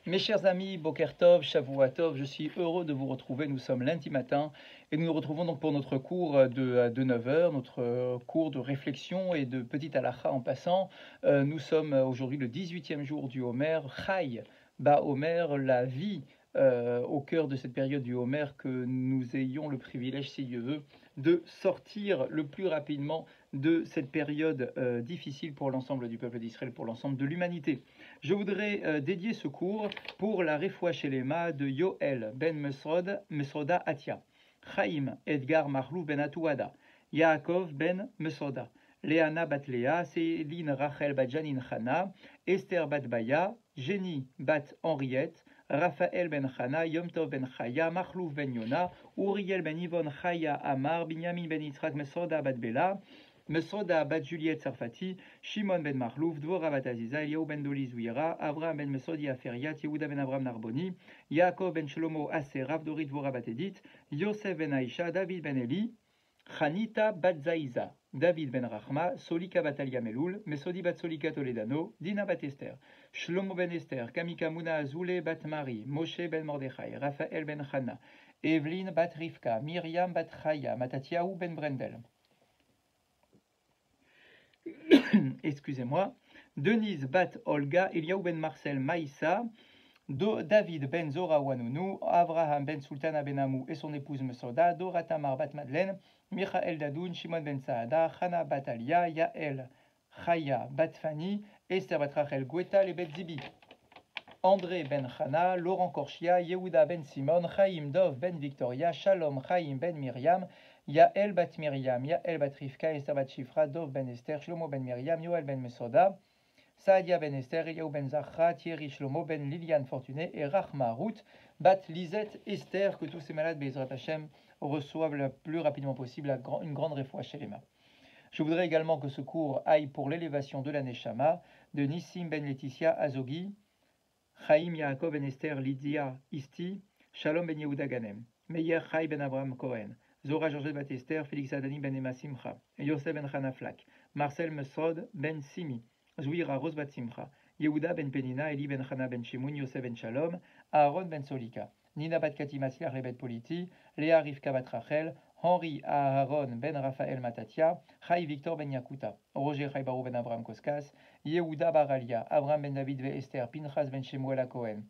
Mes chers amis, Boker Tov, Shavua Tov, je suis heureux de vous retrouver. Nous sommes lundi matin et nous nous retrouvons donc pour notre cours de 9 heures, notre cours de réflexion et de petite halakha en passant. Nous sommes aujourd'hui le 18e jour du Homer, Chai Ba Homer, la vie au cœur de cette période du Homer, que nous ayons le privilège, si Dieu veut, de sortir le plus rapidement de cette période difficile pour l'ensemble du peuple d'Israël, pour l'ensemble de l'humanité. Je voudrais dédier ce cours pour la Refoua Shelema de Yoel ben Mesroda Atia, Chaim Edgar Mahlouf ben Atouada, Yaakov ben Mesroda, Léana bat Léa, Céline Rachel bat Janine Chana, Esther bat Baya, Jenny bat Henriette, Raphaël ben Chana, Yom Tov ben Chaya, Mahlouf ben Yona, Uriel ben Yvonne Chaya Amar, Binyamin ben Yitzhak Mesroda bat Bela, Mesroda bat Juliette Sarfati, Shimon ben Mahlouf, Dvora bat Aziza, Eliaou ben Doli Zouira, Avraham ben Mesodi Aferiat, Yehuda ben Avram Narboni, Yaakov ben Shlomo Aser, Ravdorit Dvora bat Edith, Yosef ben Aisha, David ben Eli, Chanita bat Zaiza, David ben Rachma, Solika bat Alia Meloul, Mesodi bat Solika Toledano, Dina bat Esther, Shlomo ben Esther, Kamika Muna Azoule bat Marie, Moshe ben Mordechai, Raphaël ben Chana, Evelyn bat Rivka, Myriam bat Chaya, Matatiaou ben Brendel. Excusez-moi, Denise bat Olga, Eliaou ben Marcel Maïssa, David ben Zora Wanounou, Avraham ben Sultana ben Amou et son épouse Mesoda, Dora Tamar bat Madeleine, Michael Dadoun, Shimon ben Saada, Chana bat Alia, Yael Chaya bat Fanny, Esther bat Rachel Gweta et bet Zibi, André ben Chana, Laurent Korchia, Yehuda ben Simon, Chaim Dov ben Victoria, Shalom Chaim ben Myriam, Yael bat Myriam, Yael bat Rivka, Esther bat Shifra, Dov ben Esther, Shlomo ben Myriam, Yoel ben Mesoda, Saadia ben Esther, Eliaou ben Zachra, Thierry Shlomo ben Liliane Fortuné et Rachma Ruth bat Lisette Esther, que tous ces malades Bezrat Hashem reçoivent le plus rapidement possible une grande réfoua Shelema. Je voudrais également que ce cours aille pour l'élévation de la Neshama de Nissim ben Laetitia Azogi, Chaim Yaakov ben Esther Lydia Isti, Shalom ben Yehuda Ganem, Meyer Chai ben Abraham Cohen, Zora Georgette bat Esther, Félix Adani ben Emma Simcha, Yosef ben Chana Flak, Marcel Mesrod ben Simi, Zouira Rose bat Simcha, Yehuda ben Penina, Eli ben Chana ben Shimoun, Yosef ben Shalom, Aaron ben Solika, Nina bat Katimasia Rebet Politi, Léa Rivka bat Rachel, Henri Aaron ben Raphaël Matatia, Chai Victor ben Yakuta, Roger Chai Barou ben Abraham Koskas, Yehuda Baralia, Abraham ben David ve Esther, Pinchas ben Shemuel Cohen,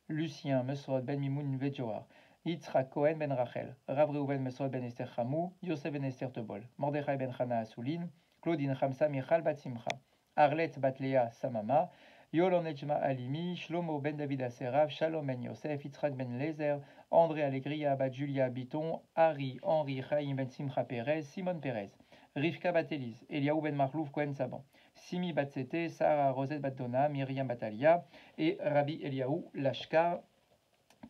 Lucien Mesrod ben Mimoun ve Joar, Yitzhak Cohen ben Rachel, Rav Reuven Mesrod ben Esther Chamou, Yosef ben Esther Tobol, Mordechai ben Chana Asoulin, Claudine Chamsa Michal bat Simcha, Arlette bat Léa Samama, Yolon Ejma Alimi, Shlomo ben David Aserav, Shalom ben Yosef, Yitzhak ben Lezer, André Allegria bat Julia Biton, Harry, Henri, Chaim ben Simcha Perez, Simon Perez, Rivka bat Elise, Eliaou ben Marlouf Cohen Saban, Simi bat Sete, Sarah Rosette bat Dona, Myriam Batalia et Rabbi Eliaou Lashkar,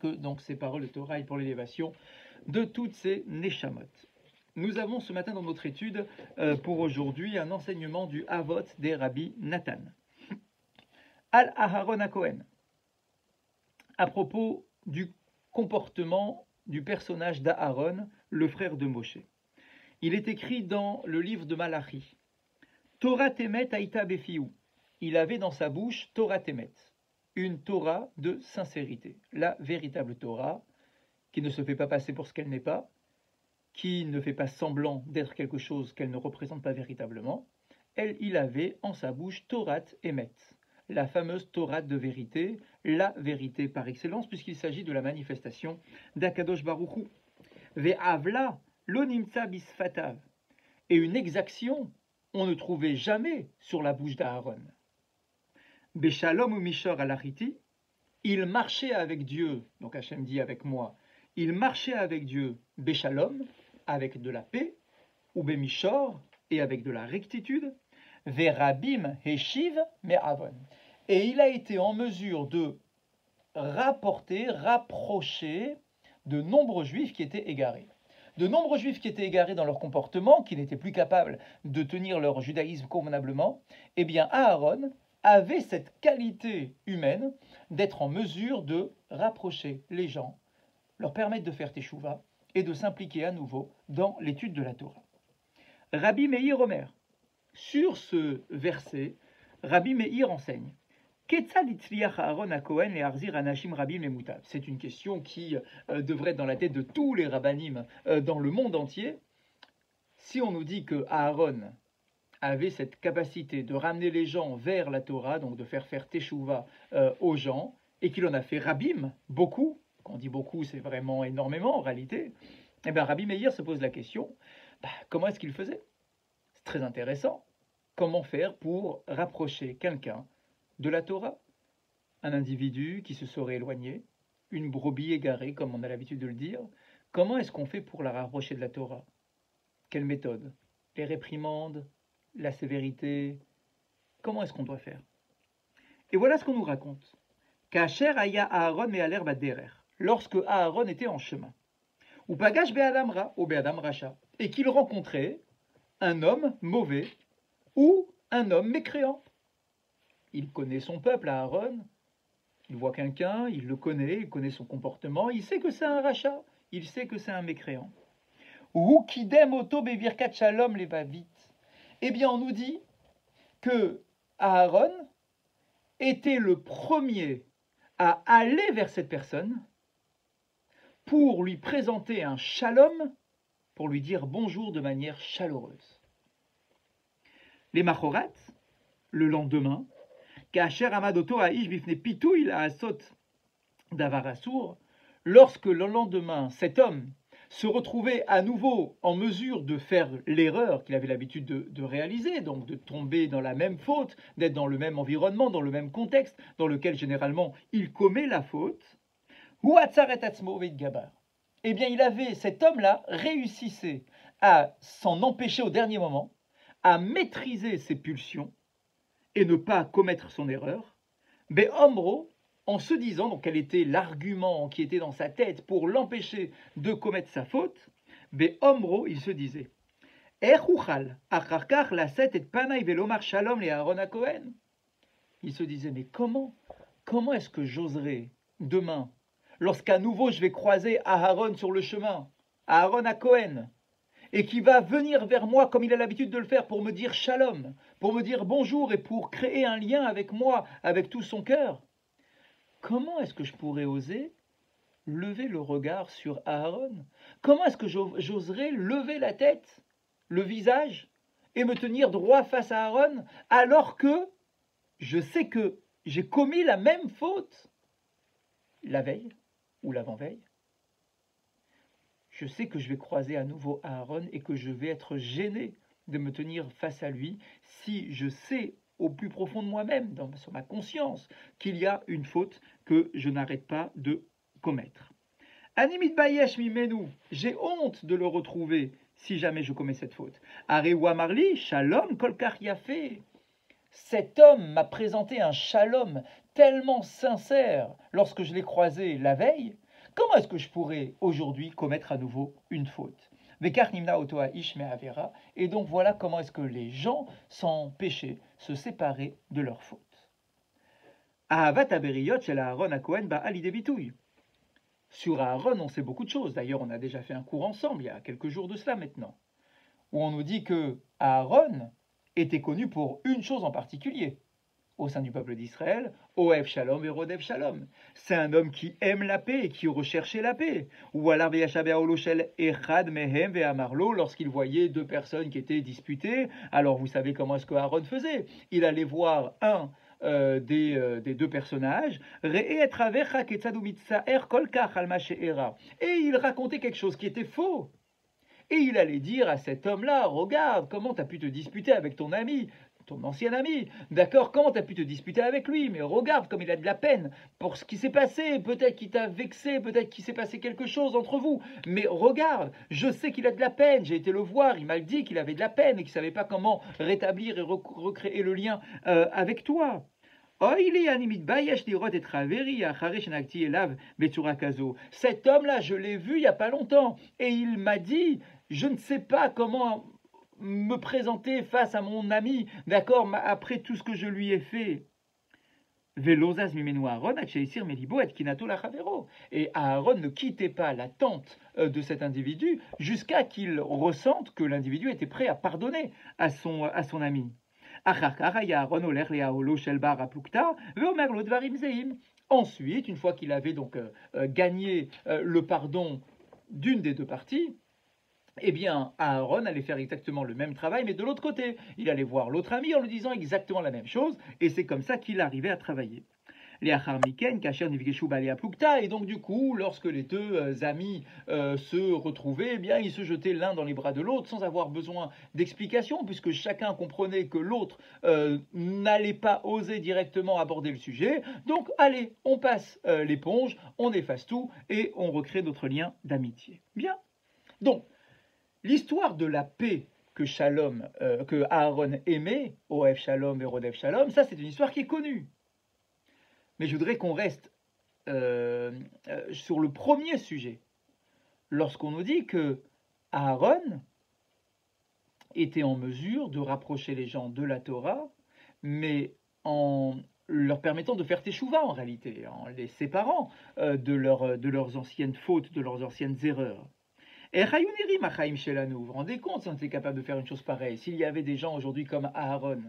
que donc ces paroles de Torah pour l'élévation de toutes ces Neshamot. Nous avons ce matin dans notre étude pour aujourd'hui un enseignement du Havot des Rabbi Nathan. Al-Aharon à Cohen, à propos du comportement du personnage d'Aaron, le frère de Moshe. Il est écrit dans le livre de Malachi, Torah Temet Aïta Befiou. Il avait dans sa bouche Torah Temet, une Torah de sincérité, la véritable Torah, qui ne se fait pas passer pour ce qu'elle n'est pas, qui ne fait pas semblant d'être quelque chose qu'elle ne représente pas véritablement. Il avait en sa bouche Torah Emet, la fameuse Torah de vérité, la vérité par excellence, puisqu'il s'agit de la manifestation d'Akadosh Baruch Hu. Ve'avla lo nimtza bisfatav, et une exaction, on ne trouvait jamais sur la bouche d'Aaron. Beshalom ou Mishor alachiti, il marchait avec Dieu, donc Hachem dit avec moi, il marchait avec Dieu, Beshalom, avec de la paix, ou Bemishor, et avec de la rectitude, Verabim Heshiv Me'avon. Et il a été en mesure de rapprocher de nombreux juifs qui étaient égarés. De nombreux juifs qui étaient égarés dans leur comportement, qui n'étaient plus capables de tenir leur judaïsme convenablement, eh bien Aaron avait cette qualité humaine d'être en mesure de rapprocher les gens, leur permettre de faire teshuva et de s'impliquer à nouveau dans l'étude de la Torah. Rabbi Meir Omer, sur ce verset, Rabbi Meir enseigne C'est une question qui devrait être dans la tête de tous les rabbanim dans le monde entier. Si on nous dit que Aaron avait cette capacité de ramener les gens vers la Torah, donc de faire teshuva aux gens, et qu'il en a fait rabim, beaucoup, quand on dit beaucoup, c'est vraiment énormément en réalité, et bien Rabbi Meir se pose la question, comment est-ce qu'il faisait? C'est très intéressant. Comment faire pour rapprocher quelqu'un de la Torah? Un individu qui se serait éloigné, une brebis égarée, comme on a l'habitude de le dire. Comment est-ce qu'on fait pour la rapprocher de la Torah? Quelle méthode? Les réprimandes? La sévérité? Comment est-ce qu'on doit faire? Et voilà ce qu'on nous raconte. Kacher aya Aaron me'aler baderer, lorsque Aaron était en chemin, ou pagash be'adam ra, ou be'adam racha, et qu'il rencontrait un homme mauvais ou un homme mécréant. Il connaît son peuple, Aaron, il voit quelqu'un, il le connaît, il connaît son comportement, il sait que c'est un rachat, il sait que c'est un mécréant. Ou kidem oto bevirkat shalom levavit. Eh bien, on nous dit que Aaron était le premier à aller vers cette personne pour lui présenter un shalom, pour lui dire bonjour de manière chaleureuse. Les Machorat, le lendemain, Kacher Amadoto Aish Bifne Pitouil à Asot d'Avarasour, lorsque le lendemain, cet homme se retrouvait à nouveau en mesure de faire l'erreur qu'il avait l'habitude de réaliser, donc de tomber dans la même faute, d'être dans le même environnement, dans le même contexte, dans lequel généralement il commet la faute, eh bien, cet homme-là réussissait à s'en empêcher au dernier moment, à maîtriser ses pulsions et ne pas commettre son erreur. Be'omro, en se disant, donc quel était l'argument qui était dans sa tête pour l'empêcher de commettre sa faute, Be'omro, il se disait, il se disait, mais comment est-ce que j'oserais demain, lorsqu'à nouveau je vais croiser Aaron sur le chemin, Aaron à Cohen, et qui va venir vers moi comme il a l'habitude de le faire pour me dire shalom, pour me dire bonjour et pour créer un lien avec moi, avec tout son cœur. Comment est-ce que je pourrais oser lever le regard sur Aaron? Comment est-ce que j'oserais lever la tête, le visage, et me tenir droit face à Aaron, alors que je sais que j'ai commis la même faute la veille ou l'avant-veille? Je sais que je vais croiser à nouveau Aaron et que je vais être gêné de me tenir face à lui si je sais au plus profond de moi-même, sur ma conscience, qu'il y a une faute que je n'arrête pas de commettre. Animit bayesh mimenu, j'ai honte de le retrouver si jamais je commets cette faute. Arewa marli, shalom kolkar yafé. Cet homme m'a présenté un shalom tellement sincère lorsque je l'ai croisé la veille. Comment est-ce que je pourrais aujourd'hui commettre à nouveau une faute? Et donc voilà comment est-ce que les gens sans péché se séparaient de leur faute. Sur Aaron, on sait beaucoup de choses. D'ailleurs, on a déjà fait un cours ensemble il y a quelques jours de cela maintenant, où on nous dit que Aaron était connu pour une chose en particulier au sein du peuple d'Israël, Oev Shalom et Rodev Shalom. C'est un homme qui aime la paix et qui recherchait la paix. Ou alors Echad Mehem Ve'amarlo, lorsqu'il voyait deux personnes qui étaient disputées, alors vous savez comment est-ce que Aaron faisait. Il allait voir un des deux personnages, et il racontait quelque chose qui était faux. Et il allait dire à cet homme-là, regarde, comment tu as pu te disputer avec ton ami, ton ancien ami, d'accord, comment tu as pu te disputer avec lui, mais regarde comme il a de la peine pour ce qui s'est passé, peut-être qu'il t'a vexé, peut-être qu'il s'est passé quelque chose entre vous, mais regarde, je sais qu'il a de la peine, j'ai été le voir, il m'a dit qu'il avait de la peine et qu'il ne savait pas comment rétablir et recréer le lien avec toi. Cet homme-là, je l'ai vu il n'y a pas longtemps, et il m'a dit, je ne sais pas comment me présenter face à mon ami, d'accord, après tout ce que je lui ai fait. Et Aaron ne quittait pas la tente de cet individu jusqu'à qu'il ressente que l'individu était prêt à pardonner à son ami. Ensuite, une fois qu'il avait donc gagné le pardon d'une des deux parties, eh bien, Aaron allait faire exactement le même travail, mais de l'autre côté. Il allait voir l'autre ami en lui disant exactement la même chose, et c'est comme ça qu'il arrivait à travailler. Et donc du coup, lorsque les deux amis se retrouvaient, eh bien, ils se jetaient l'un dans les bras de l'autre sans avoir besoin d'explication, puisque chacun comprenait que l'autre n'allait pas oser directement aborder le sujet. Donc allez, on passe l'éponge, on efface tout et on recrée notre lien d'amitié. Bien. Donc, l'histoire de la paix que que Aaron aimait, Oev Shalom et Rodev Shalom, ça c'est une histoire qui est connue. Mais je voudrais qu'on reste sur le premier sujet, lorsqu'on nous dit que Aaron était en mesure de rapprocher les gens de la Torah, mais en leur permettant de faire teshuva en réalité, en les séparant de leurs anciennes fautes, de leurs anciennes erreurs. Et vous vous rendez compte si on était capable de faire une chose pareille, s'il y avait des gens aujourd'hui comme Aaron,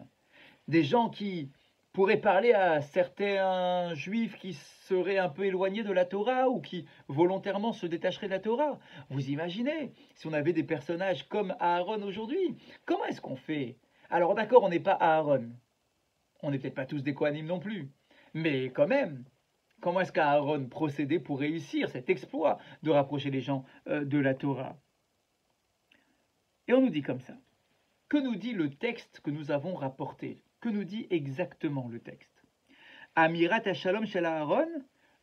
des gens qui pourraient parler à certains juifs qui seraient un peu éloignés de la Torah ou qui volontairement se détacheraient de la Torah. Vous imaginez, si on avait des personnages comme Aaron aujourd'hui, comment est-ce qu'on fait? Alors d'accord, on n'est pas Aaron, on n'est peut-être pas tous des Kohanim non plus, mais quand même, comment est-ce qu'Aaron procédait pour réussir cet exploit de rapprocher les gens de la Torah? Et on nous dit comme ça. Que nous dit le texte que nous avons rapporté? Que nous dit exactement le texte? Amirat Shalom shel Aaron,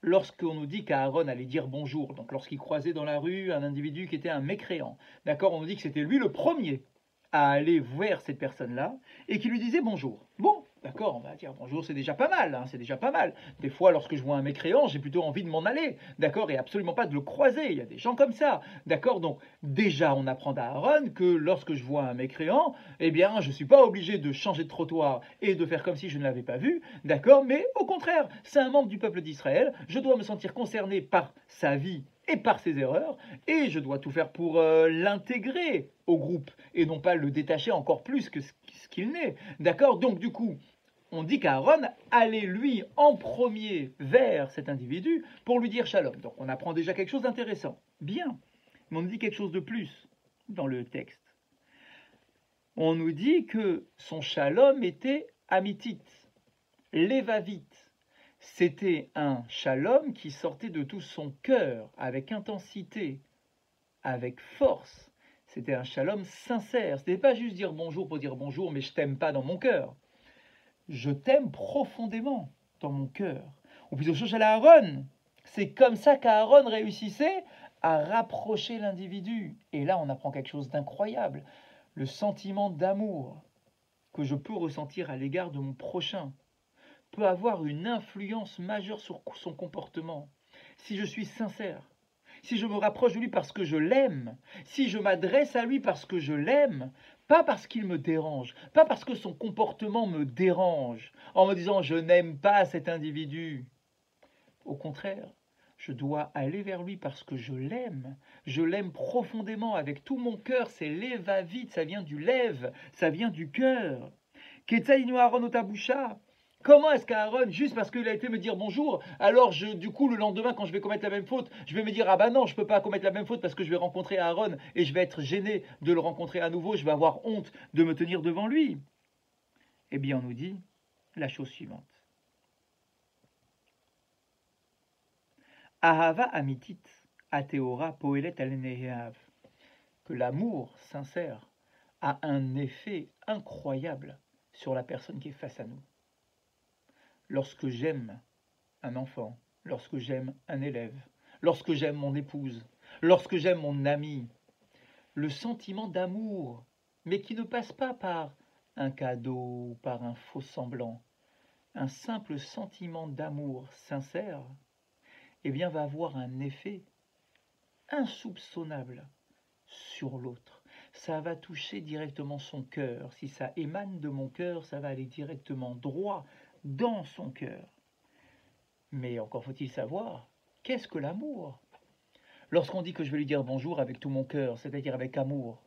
lorsqu'on nous dit qu'Aaron allait dire bonjour, donc lorsqu'il croisait dans la rue un individu qui était un mécréant, d'accord, on nous dit que c'était lui le premier à aller vers cette personne-là et qui lui disait bonjour. Bon, d'accord, on va dire bonjour, c'est déjà pas mal, hein, c'est déjà pas mal. Des fois, lorsque je vois un mécréant, j'ai plutôt envie de m'en aller, d'accord, et absolument pas de le croiser. Il y a des gens comme ça, d'accord. Donc déjà, on apprend d'Aaron que lorsque je vois un mécréant, eh bien, je suis pas obligé de changer de trottoir et de faire comme si je ne l'avais pas vu, d'accord. Mais au contraire, c'est un membre du peuple d'Israël. Je dois me sentir concerné par sa vie et par ses erreurs, et je dois tout faire pour l'intégrer au groupe, et non pas le détacher encore plus que ce qu'il n'est. D'accord. Donc du coup, on dit qu'Aaron allait lui en premier vers cet individu pour lui dire shalom. Donc on apprend déjà quelque chose d'intéressant. Bien, mais on nous dit quelque chose de plus dans le texte. On nous dit que son shalom était amitite, lévavite. C'était un shalom qui sortait de tout son cœur, avec intensité, avec force. C'était un shalom sincère. Ce n'était pas juste dire bonjour pour dire bonjour, mais je t'aime pas dans mon cœur. Je t'aime profondément dans mon cœur. Ou plutôt, chez Aaron, c'est comme ça qu'Aaron réussissait à rapprocher l'individu. Et là, on apprend quelque chose d'incroyable. Le sentiment d'amour que je peux ressentir à l'égard de mon prochain peut avoir une influence majeure sur son comportement. Si je suis sincère, si je me rapproche de lui parce que je l'aime, si je m'adresse à lui parce que je l'aime, pas parce qu'il me dérange, pas parce que son comportement me dérange, en me disant je n'aime pas cet individu. Au contraire, je dois aller vers lui parce que je l'aime profondément avec tout mon cœur, c'est lévavite, ça vient du lève, ça vient du cœur. Ketzaïnu Aaron otabusha. Comment est-ce qu'Aaron, juste parce qu'il a été me dire bonjour, alors du coup, le lendemain, quand je vais commettre la même faute, je vais me dire, ah bah non, je ne peux pas commettre la même faute parce que je vais rencontrer Aaron et je vais être gêné de le rencontrer à nouveau, je vais avoir honte de me tenir devant lui. Eh bien, on nous dit la chose suivante. Ahava amitit, ateora poelet al-neheav. Que l'amour sincère a un effet incroyable sur la personne qui est face à nous. Lorsque j'aime un enfant, lorsque j'aime un élève, lorsque j'aime mon épouse, lorsque j'aime mon ami, le sentiment d'amour, mais qui ne passe pas par un cadeau ou par un faux semblant, un simple sentiment d'amour sincère, eh bien va avoir un effet insoupçonnable sur l'autre. Ça va toucher directement son cœur. Si ça émane de mon cœur, ça va aller directement droit dans son cœur. Mais encore faut-il savoir, qu'est-ce que l'amour? Lorsqu'on dit que je vais lui dire bonjour avec tout mon cœur, c'est-à-dire avec amour,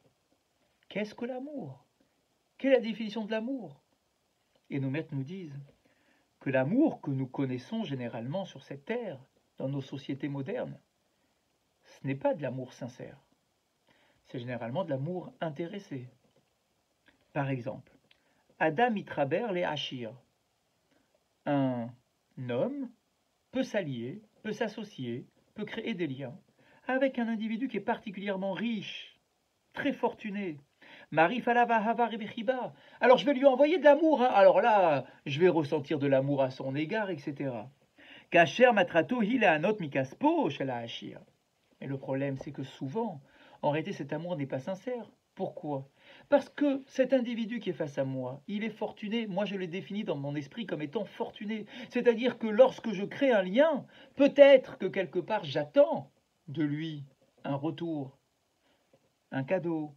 qu'est-ce que l'amour? Quelle est la définition de l'amour? Et nos maîtres nous disent que l'amour que nous connaissons généralement sur cette terre, dans nos sociétés modernes, ce n'est pas de l'amour sincère. C'est généralement de l'amour intéressé. Par exemple, Adam Itraber les Hachir. Un homme peut s'allier, peut s'associer, peut créer des liens avec un individu qui est particulièrement riche, très fortuné. Alors je vais lui envoyer de l'amour, hein. Alors là, je vais ressentir de l'amour à son égard, etc. Kacher matrato hilanot mikaspo shela hachir. Mais le problème, c'est que souvent, en réalité, cet amour n'est pas sincère. Pourquoi? Parce que cet individu qui est face à moi, il est fortuné. Moi, je l'ai défini dans mon esprit comme étant fortuné. C'est-à-dire que lorsque je crée un lien, peut-être que quelque part, j'attends de lui un retour, un cadeau,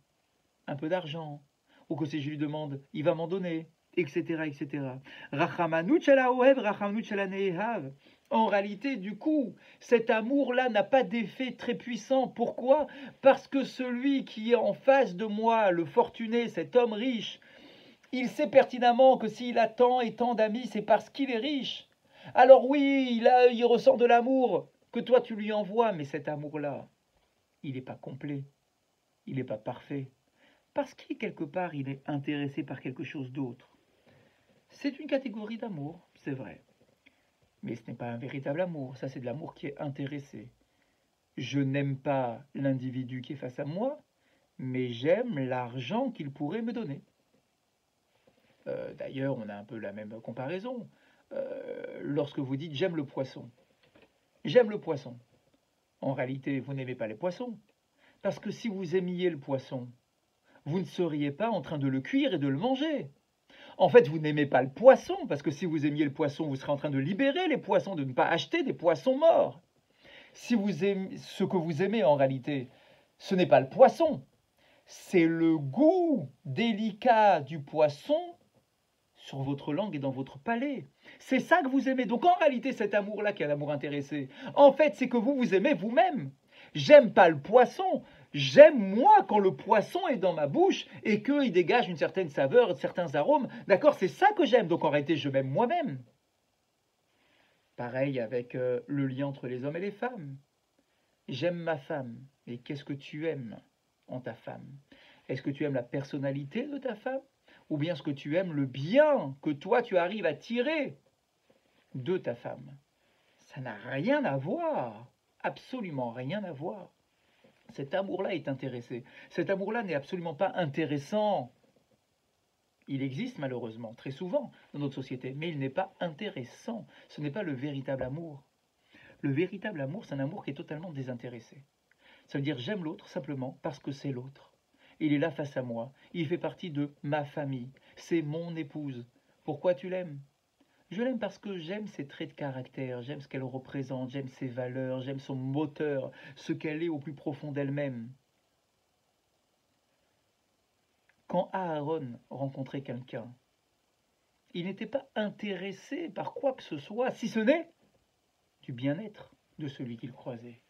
un peu d'argent, ou que si je lui demande, il va m'en donner, etc., etc. Rachamanout shela ohev, rachamanout shela ne'ehav. En réalité, du coup, cet amour-là n'a pas d'effet très puissant. Pourquoi? Parce que celui qui est en face de moi, le fortuné, cet homme riche, il sait pertinemment que s'il a tant et tant d'amis, c'est parce qu'il est riche. Alors oui, il ressent de l'amour que toi tu lui envoies, mais cet amour-là, il n'est pas complet, il n'est pas parfait. Parce qu'il, quelque part, il est intéressé par quelque chose d'autre. C'est une catégorie d'amour, c'est vrai. Mais ce n'est pas un véritable amour, ça c'est de l'amour qui est intéressé. Je n'aime pas l'individu qui est face à moi, mais j'aime l'argent qu'il pourrait me donner. D'ailleurs, on a un peu la même comparaison. Lorsque vous dites « j'aime le poisson », j'aime le poisson. En réalité, vous n'aimez pas les poissons. Parce que si vous aimiez le poisson, vous ne seriez pas en train de le cuire et de le manger. En fait, vous n'aimez pas le poisson, parce que si vous aimiez le poisson, vous serez en train de libérer les poissons, de ne pas acheter des poissons morts. Si vous aimez, ce que vous aimez en réalité, ce n'est pas le poisson, c'est le goût délicat du poisson sur votre langue et dans votre palais. C'est ça que vous aimez. Donc en réalité, cet amour-là qui est l'amour intéressé, en fait, c'est que vous aimez vous-même. J'aime pas le poisson, j'aime moi quand le poisson est dans ma bouche et qu'il dégage une certaine saveur, certains arômes. D'accord, c'est ça que j'aime. Donc en réalité, je m'aime moi-même. Pareil avec le lien entre les hommes et les femmes. J'aime ma femme. Et qu'est-ce que tu aimes en ta femme? Est-ce que tu aimes la personnalité de ta femme? Ou bien est-ce que tu aimes le bien que toi tu arrives à tirer de ta femme? Ça n'a rien à voir. Absolument rien à voir. Cet amour-là est intéressé. Cet amour-là n'est absolument pas intéressant. Il existe malheureusement très souvent dans notre société, mais il n'est pas intéressant. Ce n'est pas le véritable amour. Le véritable amour, c'est un amour qui est totalement désintéressé. Ça veut dire j'aime l'autre simplement parce que c'est l'autre. Il est là face à moi. Il fait partie de ma famille. C'est mon épouse. Pourquoi tu l'aimes? Je l'aime parce que j'aime ses traits de caractère, j'aime ce qu'elle représente, j'aime ses valeurs, j'aime son moteur, ce qu'elle est au plus profond d'elle-même. Quand Aaron rencontrait quelqu'un, il n'était pas intéressé par quoi que ce soit, si ce n'est du bien-être de celui qu'il croisait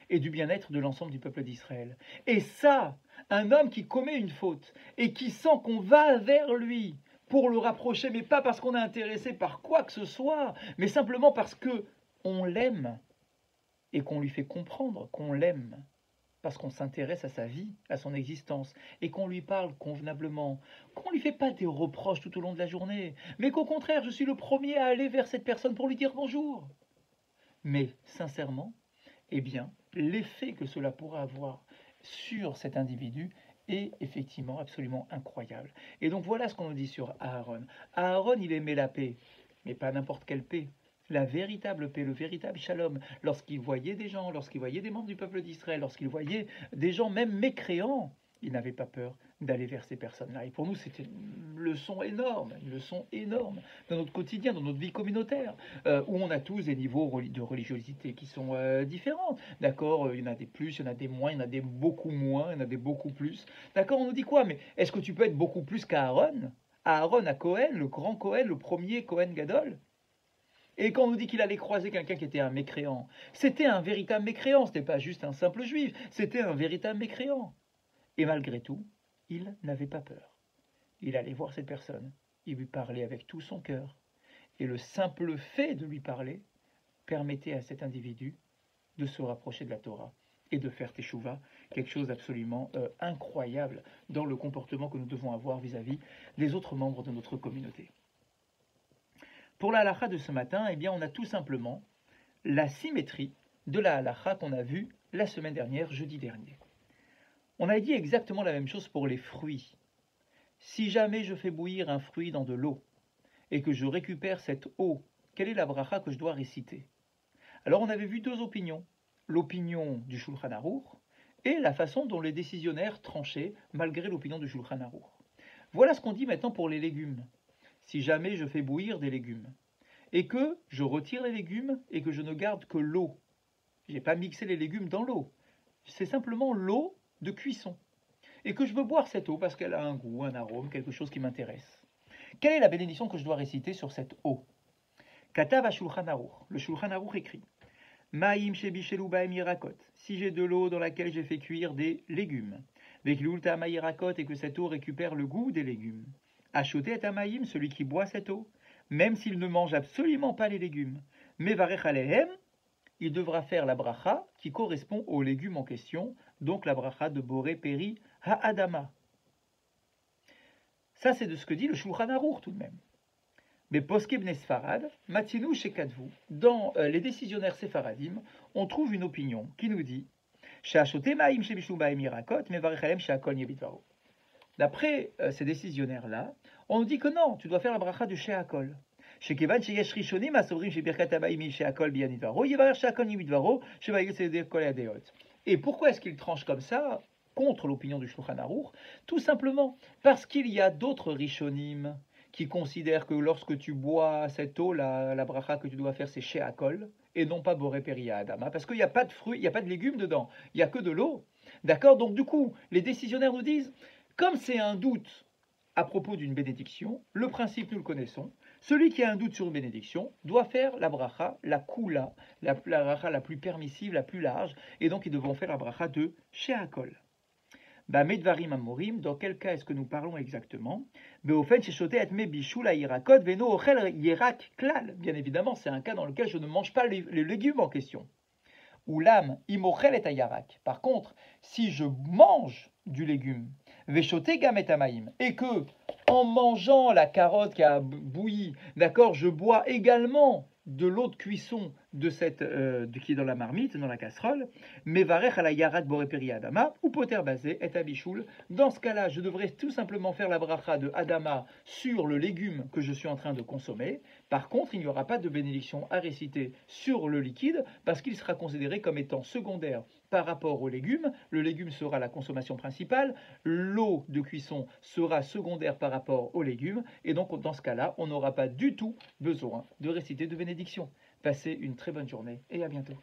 et du bien-être de l'ensemble du peuple d'Israël. Et ça, un homme qui commet une faute et qui sent qu'on va vers lui pour le rapprocher, mais pas parce qu'on est intéressé par quoi que ce soit, mais simplement parce que on l'aime et qu'on lui fait comprendre qu'on l'aime, parce qu'on s'intéresse à sa vie, à son existence, et qu'on lui parle convenablement, qu'on ne lui fait pas des reproches tout au long de la journée, mais qu'au contraire, je suis le premier à aller vers cette personne pour lui dire bonjour. Mais sincèrement, eh bien, l'effet que cela pourra avoir sur cet individu est effectivement absolument incroyable. Et donc voilà ce qu'on nous dit sur Aaron. Aaron, il aimait la paix, mais pas n'importe quelle paix. La véritable paix, le véritable shalom, lorsqu'il voyait des gens, lorsqu'il voyait des membres du peuple d'Israël, lorsqu'il voyait des gens même mécréants, il n'avait pas peur d'aller vers ces personnes-là. Et pour nous, c'était une leçon énorme dans notre quotidien, dans notre vie communautaire, où on a tous des niveaux de religiosité qui sont différents. D'accord, il y en a des plus, il y en a des moins, il y en a des beaucoup moins, il y en a des beaucoup plus. D'accord, on nous dit quoi? Mais est-ce que tu peux être beaucoup plus qu'Aaron? Aaron à Cohen, le grand Cohen, le premier Cohen Gadol? Et quand on nous dit qu'il allait croiser quelqu'un qui était un mécréant, c'était un véritable mécréant, ce n'était pas juste un simple juif, c'était un véritable mécréant. Et malgré tout, il n'avait pas peur. Il allait voir cette personne il lui parlait avec tout son cœur. Et le simple fait de lui parler permettait à cet individu de se rapprocher de la Torah et de faire teshuva, quelque chose d'absolument incroyable dans le comportement que nous devons avoir vis-à-vis des autres membres de notre communauté. Pour la halakha de ce matin, eh bien, on a tout simplement la symétrie de la halakha qu'on a vue la semaine dernière, jeudi dernier. On a dit exactement la même chose pour les fruits. Si jamais je fais bouillir un fruit dans de l'eau et que je récupère cette eau, quelle est la bracha que je dois réciter? Alors on avait vu deux opinions, l'opinion du Shulchan Aruch et la façon dont les décisionnaires tranchaient malgré l'opinion du Shulchan Aruch. Voilà ce qu'on dit maintenant pour les légumes. Si jamais je fais bouillir des légumes et que je retire les légumes et que je ne garde que l'eau, je n'ai pas mixé les légumes dans l'eau, c'est simplement l'eau de cuisson, et que je veux boire cette eau parce qu'elle a un goût, un arôme, quelque chose qui m'intéresse. Quelle est la bénédiction que je dois réciter sur cette eau? Katav Shulchan Aruch. Le Shulchan Aruch écrit Maïm shebishelu baem yirakot. Si j'ai de l'eau dans laquelle j'ai fait cuire des légumes, vekilulta mayirakot, et que cette eau récupère le goût des légumes. Achoté et amaïm, celui qui boit cette eau, même s'il ne mange absolument pas les légumes, mevarech alehem, il devra faire la bracha qui correspond aux légumes en question, donc la bracha de Boré Peri Ha'adama. Ça, c'est de ce que dit le Shulchan Aruch tout de même. Mais Poske Bnei Sfarad, Matinu Shekadvu, dans les décisionnaires séfaradim, on trouve une opinion qui nous dit D'après ces décisionnaires-là, on nous dit que non, tu dois faire la bracha du Sheakol. Et pourquoi est-ce qu'il tranche comme ça contre l'opinion du Shulchan Aruch? Tout simplement parce qu'il y a d'autres rishonim qui considèrent que lorsque tu bois cette eau, la bracha que tu dois faire, c'est Sheakol, et non pas Boré Peria Adama, parce qu'il n'y a pas de fruits, il n'y a pas de légumes dedans, il n'y a que de l'eau. D'accord? Donc du coup, les décisionnaires nous disent, comme c'est un doute à propos d'une bénédiction, le principe nous le connaissons, celui qui a un doute sur une bénédiction doit faire la bracha, la kula, la bracha la plus permissive, la plus large, et donc ils devront faire la bracha de Sheakol. Medvarim Amorim, dans quel cas est-ce que nous parlons exactement? Bien évidemment, c'est un cas dans lequel je ne mange pas les légumes en question. Ou l'âme, imochel et ayarak. Par contre, si je mange du légume, veshote gamet amaim, et que, en mangeant la carotte qui a bouilli, d'accord, je bois également de l'eau de cuisson de cette, qui est dans la marmite, dans la casserole, mevarech ala yarat boreperi adama, ou poter basé et abichoul. Dans ce cas-là, je devrais tout simplement faire la bracha de adama sur le légume que je suis en train de consommer. Par contre, il n'y aura pas de bénédiction à réciter sur le liquide, parce qu'il sera considéré comme étant secondaire par rapport aux légumes. Le légume sera la consommation principale, l'eau de cuisson sera secondaire par rapport aux légumes, et donc dans ce cas-là, on n'aura pas du tout besoin de réciter de bénédiction. Passez une très bonne journée et à bientôt.